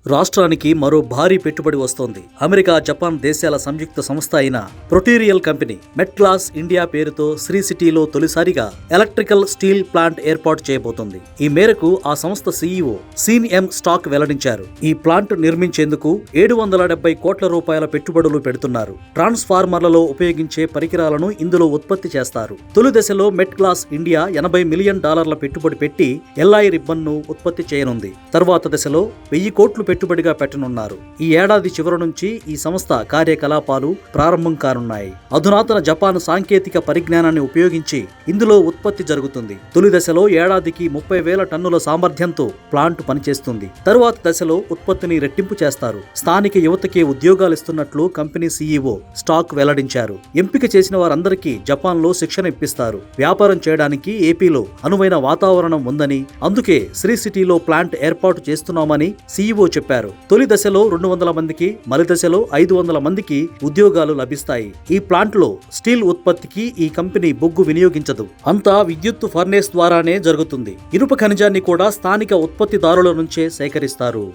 రాష్ట్రానికి మరో భారీ పెట్టుబడి వస్తోంది. అమెరికా, జపాన్ దేశాల సంయుక్త సంస్థ అయిన ప్రొటీరియల్ కంపెనీ మెట్క్లాస్ ఇండియా పేరుతో శ్రీ సిటీలో తొలిసారిగా ఎలక్ట్రికల్ స్టీల్ ప్లాంట్ ఏర్పాటు చేయబోతోంది. ఈ మేరకు ఆ సంస్థ సీఈఓ సీన్ ఎం స్టాక్ వెల్లడించారు. ఈ ప్లాంట్ నిర్మించేందుకు 770 కోట్ల రూపాయల పెట్టుబడులు పెడుతున్నారు. ట్రాన్స్ఫార్మర్లలో ఉపయోగించే పరికరాలను ఇందులో ఉత్పత్తి చేస్తారు. తొలి దశలో మెట్క్లాస్ ఇండియా $80 మిలియన్ పెట్టుబడి పెట్టి ఎల్ఐ రిబ్బన్ ను ఉత్పత్తి చేయనుంది. తర్వాత దశలో 1000 కోట్లు పెట్టుబడిగా పెట్టనున్నారు. ఈ ఏడాది చివరి నుంచి ఈ సంస్థ కార్యకలాపాలు ప్రారంభం కానున్నాయి. అధునాతన జపాన్ సాంకేతిక పరిజ్ఞానాన్ని ఉపయోగించి ఇందులో ఉత్పత్తి జరుగుతుంది. తొలి దశలో ఏడాదికి 30,000 టన్నుల సామర్థ్యంతో ప్లాంట్ పనిచేస్తుంది. తరువాత దశలో ఉత్పత్తిని రెట్టింపు చేస్తారు. స్థానిక యువతకే ఉద్యోగాలు ఇస్తున్నట్లు కంపెనీ సీఈఓ స్టాక్ వెల్లడించారు. ఎంపిక చేసిన వారందరికీ జపాన్ లో శిక్షణ ఇప్పిస్తారు. వ్యాపారం చేయడానికి ఏపీలో అనువైన వాతావరణం ఉందని, అందుకే శ్రీ సిటీలో ప్లాంట్ ఏర్పాటు చేస్తున్నామని సీఈఓ చెప్పారు. తొలి దశలో 200 మందికి, మలి దశలో 500 మందికి ఉద్యోగాలు లభిస్తాయి. ఈ ప్లాంట్ లో స్టీల్ ఉత్పత్తికి ఈ కంపెనీ బొగ్గు వినియోగించదు. అంతా విద్యుత్ ఫర్నేస్ ద్వారానే జరుగుతుంది. ఇనుప ఖనిజాన్ని కూడా స్థానిక ఉత్పత్తిదారుల నుంచే సేకరిస్తారు.